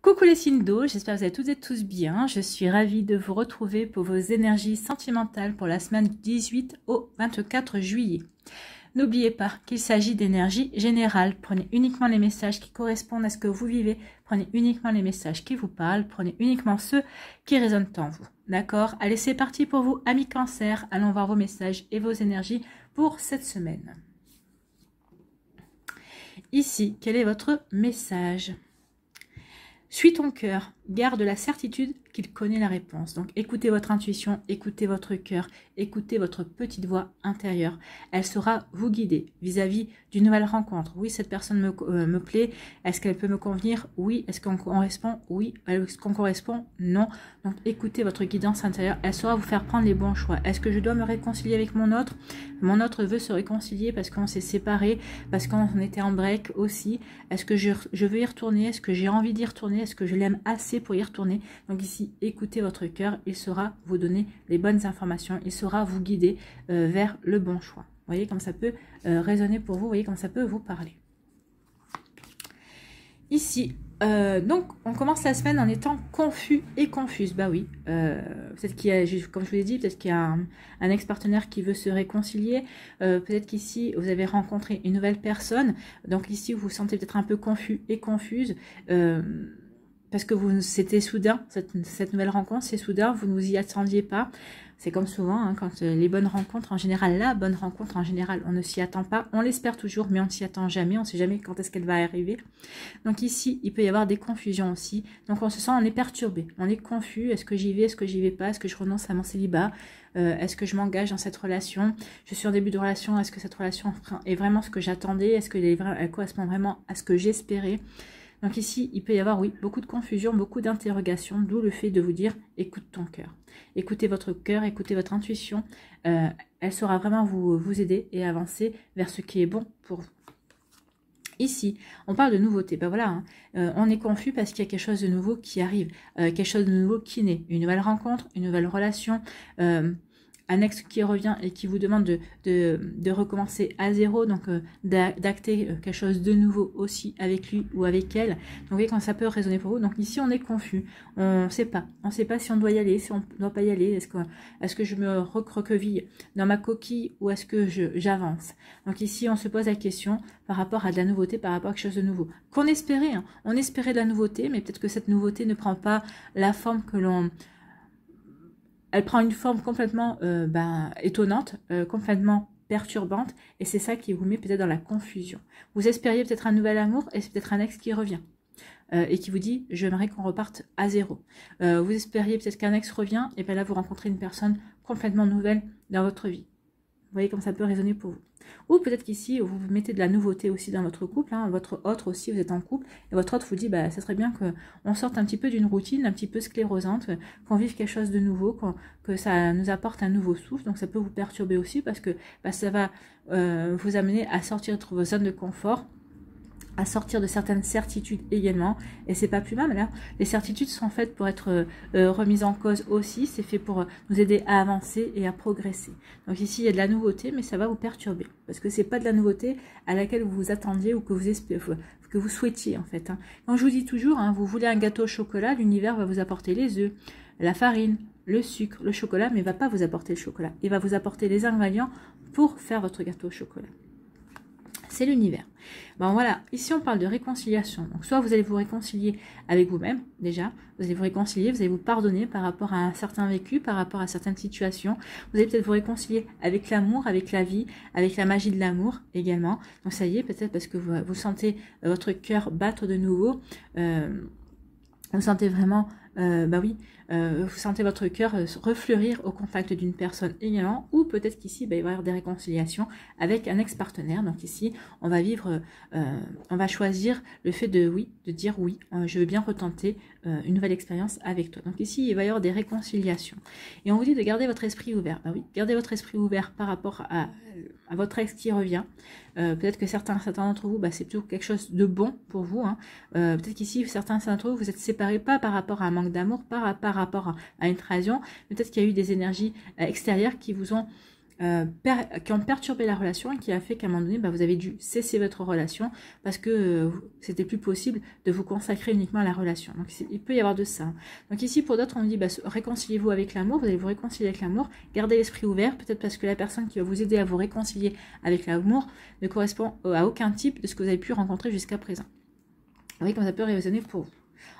Coucou les signes d'eau, j'espère que vous allez toutes et tous bien. Je suis ravie de vous retrouver pour vos énergies sentimentales pour la semaine du 18 au 24 juillet. N'oubliez pas qu'il s'agit d'énergie générale. Prenez uniquement les messages qui correspondent à ce que vous vivez. Prenez uniquement les messages qui vous parlent. Prenez uniquement ceux qui résonnent en vous. D'accord? Allez, c'est parti pour vous, amis Cancer. Allons voir vos messages et vos énergies pour cette semaine. Ici, quel est votre message? Suis ton cœur, garde la certitude qu'il connaît la réponse. Donc écoutez votre intuition, écoutez votre cœur, écoutez votre petite voix intérieure. Elle saura vous guider vis-à-vis d'une nouvelle rencontre. Oui, cette personne me plaît. Est-ce qu'elle peut me convenir? Oui. Est-ce qu'on correspond? Oui. Est-ce qu'on correspond? Non. Donc écoutez votre guidance intérieure. Elle saura vous faire prendre les bons choix. Est-ce que je dois me réconcilier avec mon autre? Mon autre veut se réconcilier parce qu'on s'est séparés, parce qu'on était en break aussi. Est-ce que je veux y retourner? Est-ce que j'ai envie d'y retourner? Est-ce que je l'aime assez pour y retourner? Donc ici, écoutez votre cœur, il saura vous donner les bonnes informations, il saura vous guider vers le bon choix. Vous voyez comme ça peut résonner pour vous, vous voyez comme ça peut vous parler. Ici, donc on commence la semaine en étant confus et confuse. Bah oui, peut-être qu'il y a, comme je vous l'ai dit, peut-être qu'il y a un ex-partenaire qui veut se réconcilier. Peut-être qu'ici, vous avez rencontré une nouvelle personne. Donc ici, vous vous sentez peut-être un peu confus et confuse. Parce que c'était soudain, cette nouvelle rencontre, c'est soudain, vous ne vous y attendiez pas. C'est comme souvent, hein, quand les bonnes rencontres, en général, la bonne rencontre, en général, on ne s'y attend pas. On l'espère toujours, mais on ne s'y attend jamais. On ne sait jamais quand est-ce qu'elle va arriver. Donc ici, il peut y avoir des confusions aussi. Donc on se sent, on est perturbé, on est confus. Est-ce que j'y vais, est-ce que j'y vais pas? Est-ce que je renonce à mon célibat? Est-ce que je m'engage dans cette relation? Je suis en début de relation, est-ce que cette relation est vraiment ce que j'attendais? Est-ce qu'elle correspond vraiment à ce que j'espérais? Donc ici, il peut y avoir, oui, beaucoup de confusion, beaucoup d'interrogations, d'où le fait de vous dire, écoute ton cœur. Écoutez votre cœur, écoutez votre intuition. Elle saura vraiment vous aider et avancer vers ce qui est bon pour vous. Ici, on parle de nouveauté. Ben voilà, hein, on est confus parce qu'il y a quelque chose de nouveau qui arrive, quelque chose de nouveau qui naît. Une nouvelle rencontre, une nouvelle relation, un ex qui revient et qui vous demande de recommencer à zéro, donc d'acter quelque chose de nouveau aussi avec lui ou avec elle. Donc vous voyez quand ça peut résonner pour vous. Donc ici on est confus, on ne sait pas si on doit y aller, si on ne doit pas y aller, est-ce que je me recroqueville dans ma coquille ou est-ce que j'avance. Donc ici on se pose la question par rapport à de la nouveauté, par rapport à quelque chose de nouveau. Qu'on espérait, hein. On espérait de la nouveauté, mais peut-être que cette nouveauté ne prend pas la forme que l'on... Elle prend une forme complètement étonnante, complètement perturbante, et c'est ça qui vous met peut-être dans la confusion. Vous espériez peut-être un nouvel amour, et c'est peut-être un ex qui revient, et qui vous dit « j'aimerais qu'on reparte à zéro ». Vous espériez peut-être qu'un ex revient, et bien là vous rencontrez une personne complètement nouvelle dans votre vie. Vous voyez comme ça peut résonner pour vous. Ou peut-être qu'ici, vous mettez de la nouveauté aussi dans votre couple, hein, votre autre aussi, vous êtes en couple, et votre autre vous dit, bah, ça serait bien qu'on sorte un petit peu d'une routine, un petit peu sclérosante, qu'on vive quelque chose de nouveau, que ça nous apporte un nouveau souffle. Donc ça peut vous perturber aussi parce que ça va vous amener à sortir de vos zones de confort, à sortir de certaines certitudes également, et c'est pas plus mal. Là, les certitudes sont faites pour être remises en cause aussi, c'est fait pour nous aider à avancer et à progresser. Donc ici il y a de la nouveauté, mais ça va vous perturber, parce que c'est pas de la nouveauté à laquelle vous vous attendiez ou que vous espérez, que vous souhaitiez en fait. Hein. Quand je vous dis toujours, hein, vous voulez un gâteau au chocolat, l'univers va vous apporter les œufs, la farine, le sucre, le chocolat, mais il va pas vous apporter le chocolat, il va vous apporter les ingrédients pour faire votre gâteau au chocolat. C'est l'univers. Bon voilà, ici on parle de réconciliation. Donc soit vous allez vous réconcilier avec vous-même déjà, vous allez vous réconcilier, vous allez vous pardonner par rapport à un certain vécu, par rapport à certaines situations. Vous allez peut-être vous réconcilier avec l'amour, avec la vie, avec la magie de l'amour également. Donc ça y est, peut-être parce que vous sentez votre cœur battre de nouveau. Vous sentez vraiment, vous sentez votre cœur refleurir au contact d'une personne également, ou peut-être qu'ici, il va y avoir des réconciliations avec un ex-partenaire. Donc ici, on va vivre, on va choisir le fait de dire oui, je veux bien retenter une nouvelle expérience avec toi. Donc ici, il va y avoir des réconciliations. Et on vous dit de garder votre esprit ouvert. Ben oui, gardez votre esprit ouvert par rapport à votre ex qui revient. Peut-être que certains d'entre vous, c'est plutôt quelque chose de bon pour vous. Hein. Peut-être qu'ici, certains d'entre vous, vous êtes séparés pas par rapport à un manque d'amour, pas par rapport à une trahison, mais peut-être qu'il y a eu des énergies extérieures qui vous ont qui ont perturbé la relation et qui a fait qu'à un moment donné, bah, vous avez dû cesser votre relation parce que c'était plus possible de vous consacrer uniquement à la relation. Donc il peut y avoir de ça. Donc ici, pour d'autres, on dit, bah, réconciliez-vous avec l'amour, vous allez vous réconcilier avec l'amour, gardez l'esprit ouvert, peut-être parce que la personne qui va vous aider à vous réconcilier avec l'amour ne correspond à aucun type de ce que vous avez pu rencontrer jusqu'à présent. Vous voyez comme ça peut résonner pour vous.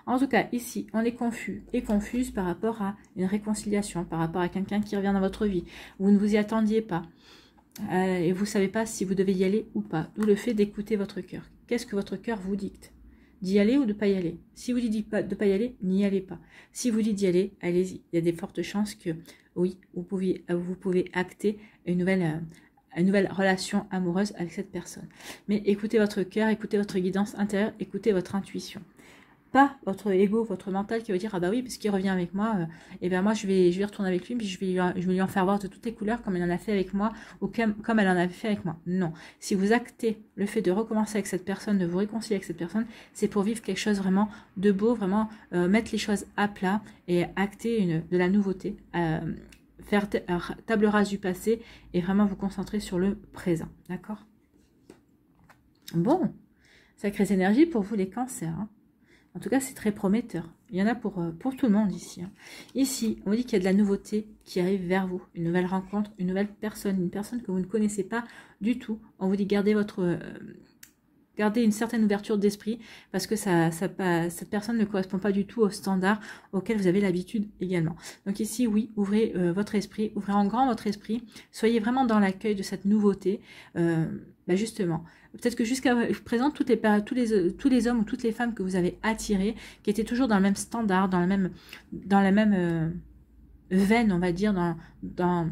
En tout cas, ici, on est confus et confuse par rapport à une réconciliation, par rapport à quelqu'un qui revient dans votre vie. Vous ne vous y attendiez pas et vous ne savez pas si vous devez y aller ou pas. D'où le fait d'écouter votre cœur. Qu'est-ce que votre cœur vous dicte? D'y aller ou de ne pas y aller? Si vous dites de ne pas y aller, n'y allez pas. Si vous dites d'y aller, allez-y. Il y a des fortes chances que, oui, vous pouvez acter une nouvelle relation amoureuse avec cette personne. Mais écoutez votre cœur, écoutez votre guidance intérieure, écoutez votre intuition. Pas votre ego, votre mental qui va dire, ah bah oui, parce qu'il revient avec moi, et bien moi je vais retourner avec lui, puis je vais lui en faire voir de toutes les couleurs comme elle en a fait avec moi, ou comme elle en avait fait avec moi. Non. Si vous actez le fait de recommencer avec cette personne, de vous réconcilier avec cette personne, c'est pour vivre quelque chose vraiment de beau, vraiment mettre les choses à plat et acter de la nouveauté, faire table rase du passé et vraiment vous concentrer sur le présent. D'accord? Bon, sacrées énergies pour vous les cancers, hein. En tout cas, c'est très prometteur. Il y en a pour tout le monde ici. Hein. Ici, on dit qu'il y a de la nouveauté qui arrive vers vous. Une nouvelle rencontre, une nouvelle personne, une personne que vous ne connaissez pas du tout. On vous dit gardez une certaine ouverture d'esprit parce que cette personne ne correspond pas du tout aux standards auxquels vous avez l'habitude également. Donc ici, oui, ouvrez votre esprit, ouvrez en grand votre esprit. Soyez vraiment dans l'accueil de cette nouveauté. Justement, peut-être que jusqu'à présent, tous les hommes ou toutes les femmes que vous avez attirés, qui étaient toujours dans le même standard, dans la même veine, on va dire, dans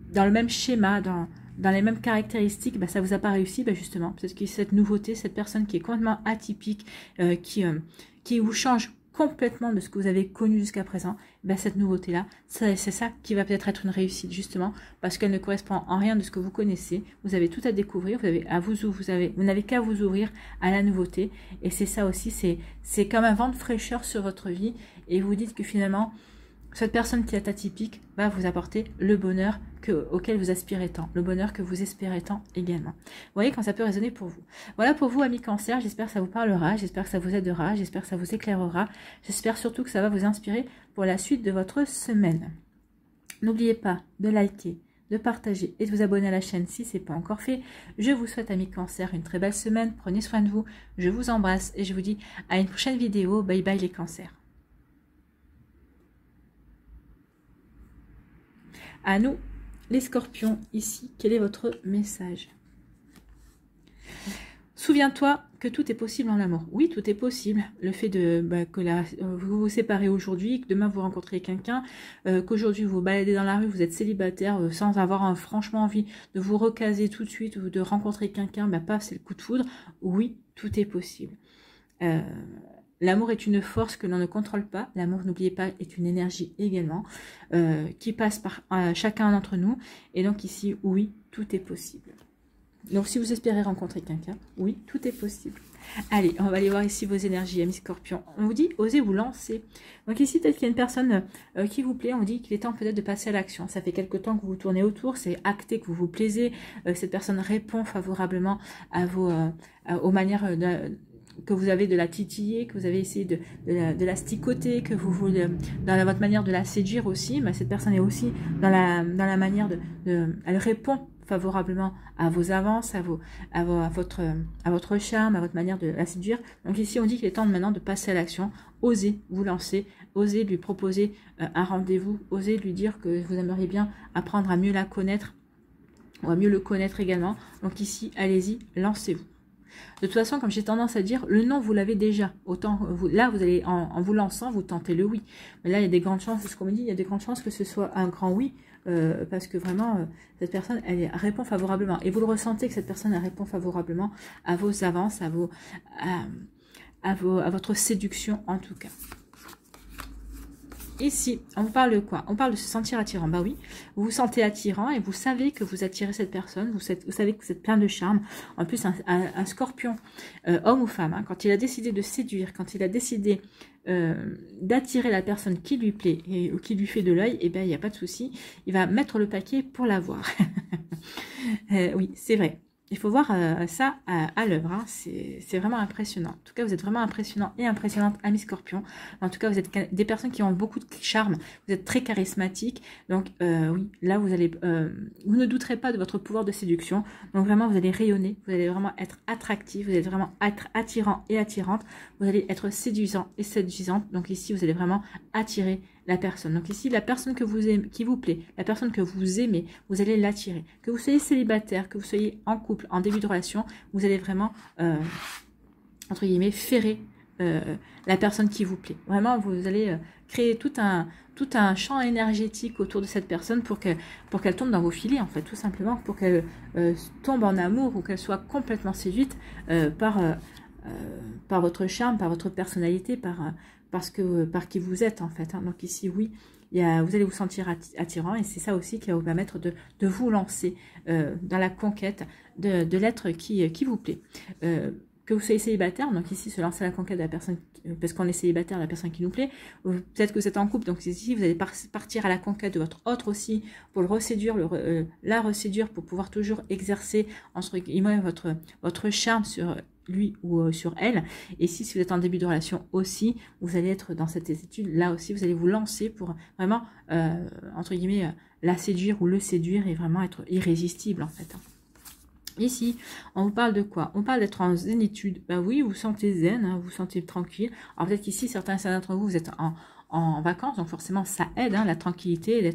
le même schéma, dans les mêmes caractéristiques, ça vous a pas réussi, justement. Peut-être que cette nouveauté, cette personne qui est complètement atypique, qui vous change complètement de ce que vous avez connu jusqu'à présent, cette nouveauté-là, c'est ça qui va peut-être être une réussite, justement, parce qu'elle ne correspond en rien de ce que vous connaissez. Vous avez tout à découvrir, vous n'avez qu'à vous ouvrir à la nouveauté. Et c'est ça aussi, c'est comme un vent de fraîcheur sur votre vie. Et vous dites que finalement, cette personne qui est atypique va vous apporter le bonheur auquel vous aspirez tant, le bonheur que vous espérez tant également. Vous voyez quand ça peut résonner pour vous. Voilà pour vous, amis cancer, j'espère que ça vous parlera, j'espère que ça vous aidera, j'espère que ça vous éclairera, j'espère surtout que ça va vous inspirer pour la suite de votre semaine. N'oubliez pas de liker, de partager et de vous abonner à la chaîne si ce n'est pas encore fait. Je vous souhaite, amis cancer, une très belle semaine, prenez soin de vous, je vous embrasse et je vous dis à une prochaine vidéo. Bye bye les cancers. À nous, les scorpions, ici, quel est votre message? Souviens-toi que tout est possible en amour. Oui, tout est possible. Le fait que vous vous séparez aujourd'hui, que demain vous rencontrez quelqu'un, qu'aujourd'hui vous vous baladez dans la rue, vous êtes célibataire sans avoir franchement envie de vous recaser tout de suite ou de rencontrer quelqu'un, paf, c'est le coup de foudre. Oui, tout est possible. L'amour est une force que l'on ne contrôle pas. L'amour, n'oubliez pas, est une énergie également qui passe par chacun d'entre nous. Et donc ici, oui, tout est possible. Donc si vous espérez rencontrer quelqu'un, oui, tout est possible. Allez, on va aller voir ici vos énergies, amis scorpions. On vous dit, osez vous lancer. Donc ici, peut-être qu'il y a une personne qui vous plaît. On dit qu'il est temps peut-être de passer à l'action. Ça fait quelque temps que vous tournez autour. C'est acté que vous vous plaisez. Cette personne répond favorablement à aux manières que vous avez de la titiller, que vous avez essayé de la sticoter, que vous voulez, dans votre manière de la séduire aussi. Cette personne est aussi dans la manière elle répond favorablement à vos avances, à votre charme, à votre manière de la séduire. Donc ici, on dit qu'il est temps maintenant de passer à l'action. Osez vous lancer, osez lui proposer un rendez-vous, osez lui dire que vous aimeriez bien apprendre à mieux la connaître, ou à mieux le connaître également. Donc ici, allez-y, lancez-vous. De toute façon, comme j'ai tendance à dire, le non, vous l'avez déjà. Autant là, vous allez, en vous lançant, vous tentez le oui. Mais là, il y a des grandes chances, c'est ce qu'on me dit, il y a des grandes chances que ce soit un grand oui, parce que vraiment, cette personne, elle répond favorablement. Et vous le ressentez que cette personne, elle répond favorablement à vos avances, à votre séduction, en tout cas. Ici, on vous parle de quoi? On parle de se sentir attirant. Bah oui, vous vous sentez attirant et vous savez que vous attirez cette personne. Vous savez que vous êtes plein de charme. En plus, un scorpion, homme ou femme, hein, quand il a décidé de séduire, quand il a décidé d'attirer la personne qui lui plaît et qui lui fait de l'œil, eh bien, il n'y a pas de souci. Il va mettre le paquet pour l'avoir. Oui, c'est vrai. Il faut voir ça à l'œuvre, hein. C'est vraiment impressionnant. En tout cas, vous êtes vraiment impressionnant et impressionnante, amis Scorpion. En tout cas, vous êtes des personnes qui ont beaucoup de charme. Vous êtes très charismatique. Donc, oui, là, vous ne douterez pas de votre pouvoir de séduction. Donc, vraiment, vous allez rayonner. Vous allez vraiment être attractif. Vous allez vraiment être attirant et attirante. Vous allez être séduisant et séduisante. Donc, ici, vous allez vraiment attirer la personne. Donc ici, la personne que vous aimez, qui vous plaît, la personne que vous aimez, vous allez l'attirer. Que vous soyez célibataire, que vous soyez en couple, en début de relation, vous allez vraiment, entre guillemets, ferrer la personne qui vous plaît. Vraiment, vous allez créer tout un champ énergétique autour de cette personne pour qu'elle tombe dans vos filets, en fait, tout simplement, pour qu'elle tombe en amour ou qu'elle soit complètement séduite par votre charme, par votre personnalité, par qui vous êtes en fait, hein. Donc ici oui, vous allez vous sentir attirant et c'est ça aussi qui va vous permettre de vous lancer dans la conquête de l'être qui vous plaît. Que vous soyez célibataire, donc ici se lancer à la conquête de la personne, parce qu'on est célibataire, la personne qui nous plaît, peut-être que vous êtes en couple, donc ici vous allez partir à la conquête de votre autre aussi, pour le reséduire, la reséduire, pour pouvoir toujours exercer entre guillemets votre charme sur lui ou sur elle. Et si vous êtes en début de relation aussi, vous allez être dans cette étude, là aussi vous allez vous lancer pour vraiment, entre guillemets, la séduire ou le séduire et vraiment être irrésistible en fait. Ici, on vous parle de quoi? On parle d'être en zénitude. Ben oui, vous vous sentez zen, hein, vous vous sentez tranquille. Alors peut-être qu'ici, certains d'entre vous, vous êtes en vacances, donc forcément ça aide, hein, la tranquillité,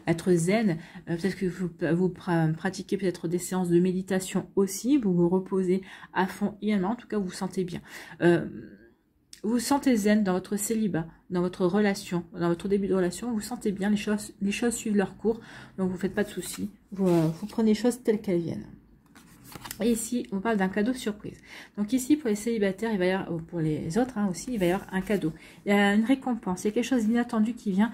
être zen. Peut-être que vous pratiquez peut-être des séances de méditation aussi, vous vous reposez à fond également, en tout cas vous vous sentez bien. Vous vous sentez zen dans votre célibat, dans votre relation, dans votre début de relation, vous vous sentez bien, les choses suivent leur cours, donc vous ne faites pas de soucis, vous prenez les choses telles qu'elles viennent. Et ici, on parle d'un cadeau surprise. Donc ici, pour les célibataires, il va y avoir, pour les autres hein, aussi, il va y avoir un cadeau. Il y a une récompense, il y a quelque chose d'inattendu qui vient,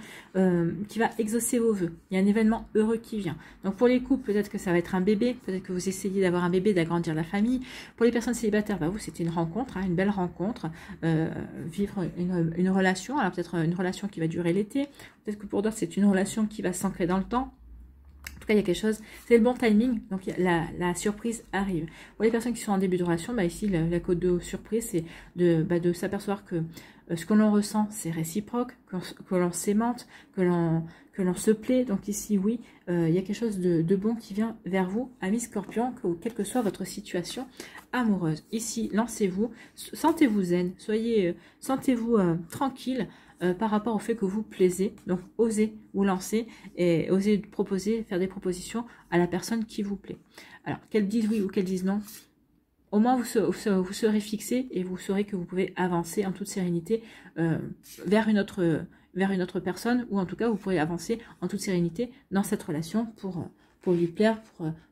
qui va exaucer vos vœux. Il y a un événement heureux qui vient. Donc pour les couples, peut-être que ça va être un bébé, peut-être que vous essayez d'avoir un bébé, d'agrandir la famille. Pour les personnes célibataires, bah vous, c'était une rencontre, hein, une belle rencontre, vivre une relation, alors peut-être une relation qui va durer l'été, peut-être que pour d'autres, c'est une relation qui va s'ancrer dans le temps. En tout cas, il y a quelque chose, c'est le bon timing, donc la surprise arrive. Pour les personnes qui sont en début de relation, bah ici, la code de surprise, c'est de s'apercevoir que ce que l'on ressent, c'est réciproque, que l'on s'aimante, que l'on se plaît. Donc ici, oui, il y a quelque chose de bon qui vient vers vous, amis Scorpion, quelle que soit votre situation amoureuse. Ici, lancez-vous, sentez-vous zen, sentez-vous tranquille, par rapport au fait que vous plaisez. Donc osez vous lancer et osez proposer, faire des propositions à la personne qui vous plaît. Alors qu'elle dise oui ou qu'elle dise non, au moins vous serez fixé et vous saurez que vous pouvez avancer en toute sérénité vers une autre personne, ou en tout cas vous pourrez avancer en toute sérénité dans cette relation pour lui plaire,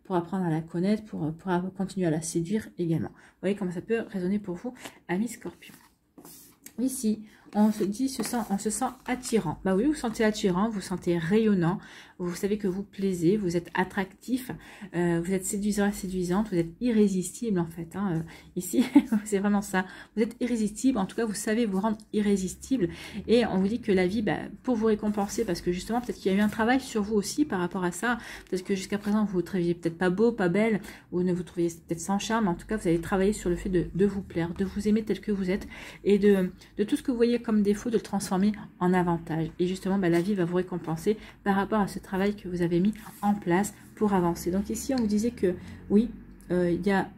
pour apprendre à la connaître, pour continuer à la séduire également. Vous voyez comment ça peut résonner pour vous, amis Scorpion. Ici, on se sent attirant. Bah oui, vous vous sentez attirant, vous vous sentez rayonnant, vous savez que vous plaisez, vous êtes attractif, vous êtes séduisant, séduisante, vous êtes irrésistible en fait. Hein. Ici, c'est vraiment ça. Vous êtes irrésistible, en tout cas, vous savez vous rendre irrésistible. Et on vous dit que la vie, bah, pour vous récompenser, parce que justement, peut-être qu'il y a eu un travail sur vous aussi par rapport à ça. Peut-être que jusqu'à présent, vous ne vous trouviez peut-être pas beau, pas belle, ou ne vous trouviez peut-être sans charme. En tout cas, vous allez travailler sur le fait de vous plaire, de vous aimer tel que vous êtes, et de tout ce que vous voyez comme défaut, de le transformer en avantage. Et justement, bah, la vie va vous récompenser par rapport à ce travail que vous avez mis en place pour avancer. Donc ici, on vous disait que oui, il y a...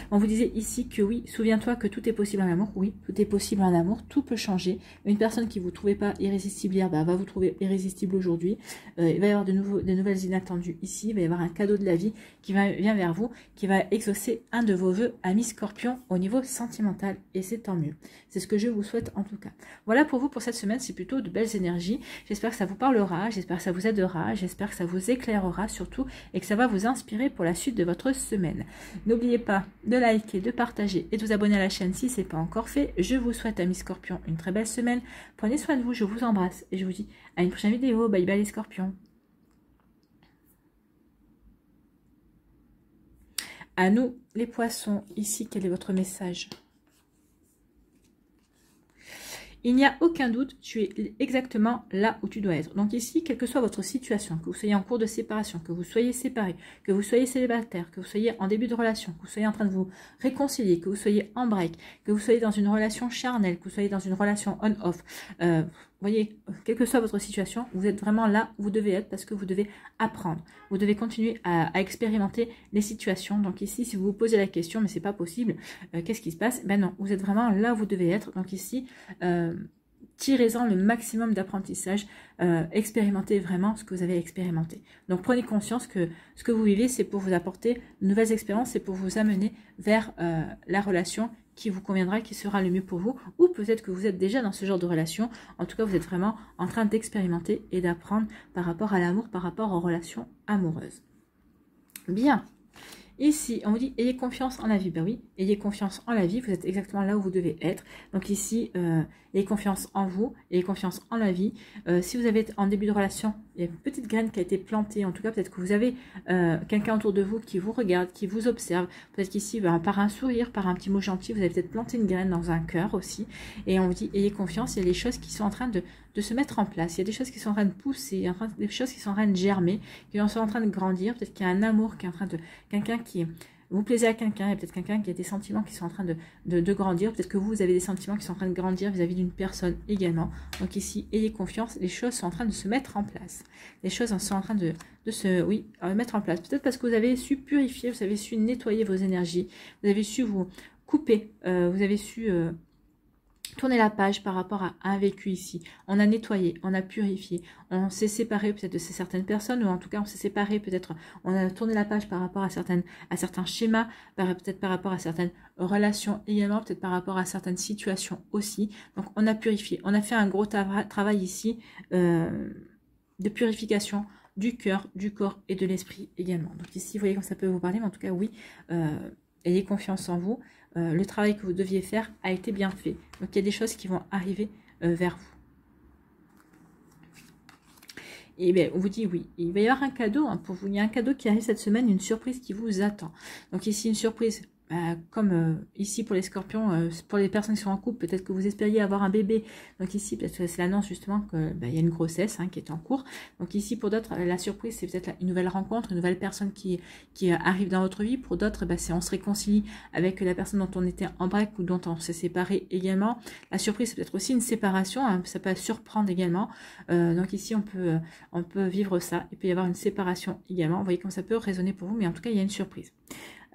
On vous disait ici que oui, souviens-toi que tout est possible en amour. Oui, tout est possible en amour, tout peut changer. Une personne qui ne vous trouvait pas irrésistible hier, bah, va vous trouver irrésistible aujourd'hui. Il va y avoir de nouvelles inattendues ici. Il va y avoir un cadeau de la vie qui vient vers vous, qui va exaucer un de vos vœux, amis Scorpion, au niveau sentimental. Et c'est tant mieux. C'est ce que je vous souhaite en tout cas. Voilà pour vous pour cette semaine. C'est plutôt de belles énergies. J'espère que ça vous parlera. J'espère que ça vous aidera. J'espère que ça vous éclairera surtout et que ça va vous inspirer pour la suite de votre semaine. N'oubliez pas de liker, de partager et de vous abonner à la chaîne si ce n'est pas encore fait. Je vous souhaite, amis Scorpions, une très belle semaine. Prenez soin de vous, je vous embrasse et je vous dis à une prochaine vidéo. Bye bye les Scorpions. À nous, les poissons, ici, quel est votre message? Il n'y a aucun doute, tu es exactement là où tu dois être. Donc ici, quelle que soit votre situation, que vous soyez en cours de séparation, que vous soyez séparé, que vous soyez célibataire, que vous soyez en début de relation, que vous soyez en train de vous réconcilier, que vous soyez en break, que vous soyez dans une relation charnelle, que vous soyez dans une relation on-off, vous voyez, quelle que soit votre situation, vous êtes vraiment là où vous devez être parce que vous devez apprendre. Vous devez continuer à expérimenter les situations. Donc ici, si vous vous posez la question, mais c'est pas possible, qu'est-ce qui se passe? Ben non, vous êtes vraiment là où vous devez être. Donc ici, tirez-en le maximum d'apprentissage, expérimentez vraiment ce que vous avez expérimenté. Donc prenez conscience que ce que vous vivez, c'est pour vous apporter de nouvelles expériences, c'est pour vous amener vers la relation qui vous conviendra, qui sera le mieux pour vous, ou peut-être que vous êtes déjà dans ce genre de relation. En tout cas, vous êtes vraiment en train d'expérimenter et d'apprendre par rapport à l'amour, par rapport aux relations amoureuses. Bien. Ici, on vous dit, ayez confiance en la vie. Ben oui, ayez confiance en la vie. Vous êtes exactement là où vous devez être. Donc ici, ayez confiance en vous, ayez confiance en la vie. Si vous avez en début de relation, il y a une petite graine qui a été plantée. En tout cas, peut-être que vous avez quelqu'un autour de vous qui vous regarde, qui vous observe. Peut-être qu'ici, par un sourire, par un petit mot gentil, vous avez peut-être planté une graine dans un cœur aussi. Et on vous dit, ayez confiance, il y a des choses qui sont en train de se mettre en place. Il y a des choses qui sont en train de pousser, il y a des choses qui sont en train de germer, qui sont en train de grandir. Peut-être qu'il y a un amour qui est en train de... Quelqu'un qui... Vous plaisez à quelqu'un, il y a peut-être quelqu'un qui a des sentiments qui sont en train de grandir. Peut-être que vous avez des sentiments qui sont en train de grandir vis-à-vis d'une personne également. Donc ici, ayez confiance, les choses sont en train de se mettre en place. Les choses sont en train de se mettre en place. Peut-être parce que vous avez su purifier, vous avez su nettoyer vos énergies, vous avez su vous couper, vous avez su... tourner la page par rapport à un vécu ici. On a nettoyé, on a purifié, on s'est séparé peut-être de certaines personnes, ou en tout cas on s'est séparé peut-être, on a tourné la page par rapport à certains schémas, peut-être par rapport à certaines relations également, peut-être par rapport à certaines situations aussi. Donc on a purifié, on a fait un gros travail ici de purification du cœur, du corps et de l'esprit également. Donc ici, vous voyez comme ça peut vous parler, mais en tout cas oui, ayez confiance en vous. Le travail que vous deviez faire a été bien fait. Donc, il y a des choses qui vont arriver vers vous. Et bien, on vous dit oui. Il va y avoir un cadeau pour vous. Il y a un cadeau qui arrive cette semaine, une surprise qui vous attend. Donc, ici, une surprise. Comme ici pour les Scorpions, pour les personnes qui sont en couple, peut-être que vous espériez avoir un bébé. Donc ici, peut-être c'est l'annonce justement qu'il y a une grossesse qui est en cours. Donc ici, pour d'autres, la surprise, c'est peut-être une nouvelle rencontre, une nouvelle personne qui arrive dans votre vie. Pour d'autres, c'est on se réconcilie avec la personne dont on était en break ou dont on s'est séparé également. La surprise, c'est peut-être aussi une séparation. Ça peut surprendre également. Donc ici, on peut vivre ça. Il peut y avoir une séparation également. Vous voyez comme ça peut résonner pour vous, mais en tout cas, il y a une surprise.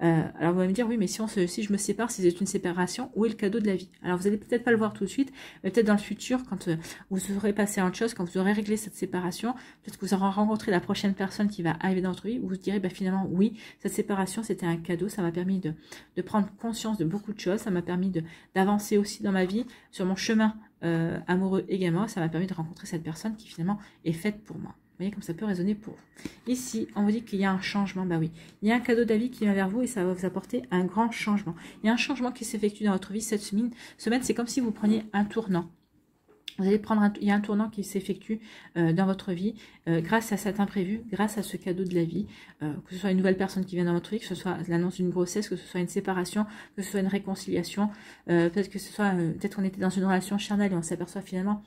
Alors vous allez me dire, oui, mais si je me sépare, si c'est une séparation, où est le cadeau de la vie? Alors vous allez peut-être pas le voir tout de suite, mais peut-être dans le futur, quand vous aurez passé à autre chose, quand vous aurez réglé cette séparation, peut-être que vous aurez rencontré la prochaine personne qui va arriver dans votre vie, vous vous direz, finalement, oui, cette séparation, c'était un cadeau, ça m'a permis de prendre conscience de beaucoup de choses, ça m'a permis d'avancer aussi dans ma vie, sur mon chemin amoureux également, ça m'a permis de rencontrer cette personne qui finalement est faite pour moi. Vous voyez comme ça peut résonner pour vous. Ici, on vous dit qu'il y a un changement. Bah oui, il y a un cadeau de la vie qui vient vers vous et ça va vous apporter un grand changement. Il y a un changement qui s'effectue dans votre vie cette semaine. C'est comme si vous preniez un tournant. Vous allez prendre il y a un tournant qui s'effectue dans votre vie grâce à cet imprévu, grâce à ce cadeau de la vie, que ce soit une nouvelle personne qui vient dans votre vie, que ce soit l'annonce d'une grossesse, que ce soit une séparation, que ce soit une réconciliation, peut-être que ce soit, peut-être qu'on était dans une relation charnelle et on s'aperçoit finalement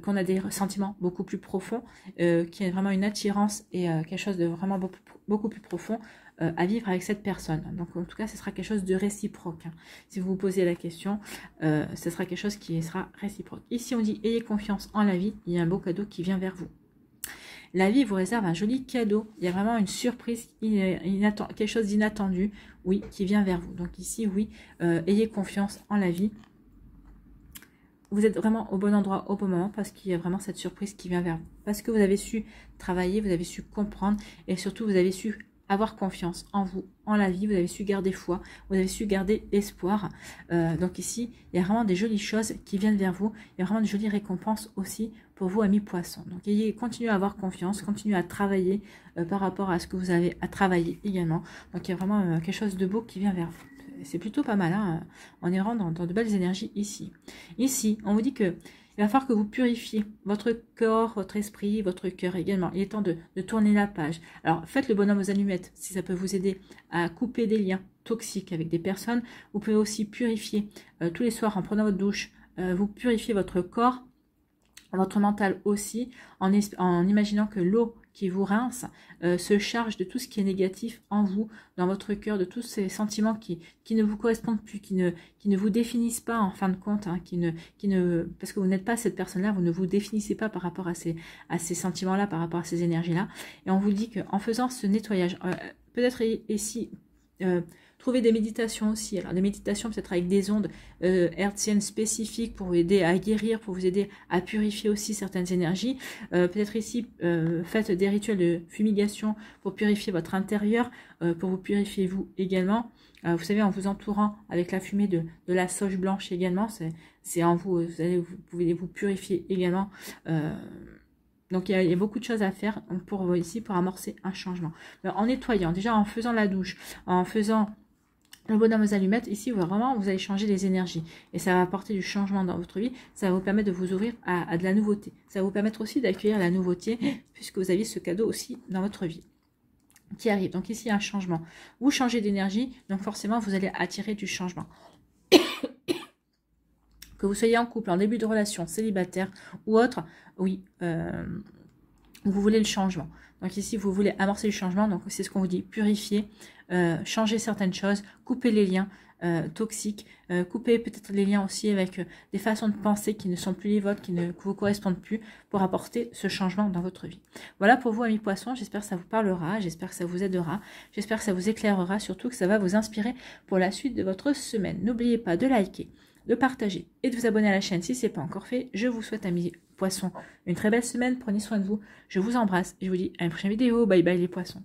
qu'on a des sentiments beaucoup plus profonds, qu'il y a vraiment une attirance et quelque chose de vraiment beaucoup plus profond à vivre avec cette personne. Donc en tout cas, ce sera quelque chose de réciproque. Si vous vous posez la question, ce sera quelque chose qui sera réciproque. Ici, on dit, ayez confiance en la vie, il y a un beau cadeau qui vient vers vous. La vie vous réserve un joli cadeau. Il y a vraiment une surprise, quelque chose d'inattendu, oui, qui vient vers vous. Donc ici, oui, ayez confiance en la vie. Vous êtes vraiment au bon endroit au bon moment parce qu'il y a vraiment cette surprise qui vient vers vous. Parce que vous avez su travailler, vous avez su comprendre et surtout vous avez su avoir confiance en vous, en la vie, vous avez su garder foi, vous avez su garder espoir. Donc ici, il y a vraiment des jolies choses qui viennent vers vous. Il y a vraiment de jolies récompenses aussi pour vous, amis poissons. Donc continuez à avoir confiance, continuez à travailler par rapport à ce que vous avez à travailler également. Donc il y a vraiment quelque chose de beau qui vient vers vous. c'est plutôt pas mal, hein. On est vraiment dans de belles énergies ici. Ici, on vous dit que il va falloir que vous purifiez votre corps, votre esprit, votre cœur également. Il est temps de tourner la page. Alors, faites le bonhomme aux allumettes, si ça peut vous aider à couper des liens toxiques avec des personnes. Vous pouvez aussi purifier tous les soirs en prenant votre douche. Vous purifiez votre corps, votre mental aussi, en imaginant que l'eau qui vous rince se charge de tout ce qui est négatif en vous, dans votre cœur, de tous ces sentiments qui ne vous correspondent plus, qui ne vous définissent pas en fin de compte, hein, parce que vous n'êtes pas cette personne-là, vous ne vous définissez pas par rapport à ces sentiments-là, par rapport à ces énergies-là. Et on vous dit qu'en faisant ce nettoyage, peut-être ici, trouver des méditations aussi. Alors des méditations peut-être avec des ondes hertziennes spécifiques pour vous aider à guérir, pour vous aider à purifier aussi certaines énergies. Peut-être ici, faites des rituels de fumigation pour purifier votre intérieur, pour vous purifier vous également. Vous savez, en vous entourant avec la fumée de la sauge blanche également, c'est en vous, vous pouvez vous purifier également. Donc, il y a beaucoup de choses à faire pour amorcer un changement. Alors, en nettoyant, déjà en faisant la douche, en faisant le bonhomme aux allumettes, ici, vraiment, vous allez changer les énergies. Et ça va apporter du changement dans votre vie. Ça va vous permettre de vous ouvrir à de la nouveauté. Ça va vous permettre aussi d'accueillir la nouveauté, puisque vous aviez ce cadeau aussi dans votre vie qui arrive. Donc, ici, il y a un changement. Vous changez d'énergie, donc forcément, vous allez attirer du changement. Que vous soyez en couple, en début de relation, célibataire ou autre, oui, vous voulez le changement. Donc ici, vous voulez amorcer le changement, donc c'est ce qu'on vous dit, purifier, changer certaines choses, couper les liens toxiques, couper peut-être les liens aussi avec des façons de penser qui ne sont plus les vôtres, qui ne vous correspondent plus, pour apporter ce changement dans votre vie. Voilà pour vous, amis poissons, j'espère que ça vous parlera, j'espère que ça vous aidera, j'espère que ça vous éclairera, surtout que ça va vous inspirer pour la suite de votre semaine. N'oubliez pas de liker, de partager et de vous abonner à la chaîne si ce n'est pas encore fait. Je vous souhaite, amis poissons, une très belle semaine. Prenez soin de vous. Je vous embrasse et je vous dis à une prochaine vidéo. Bye bye les poissons.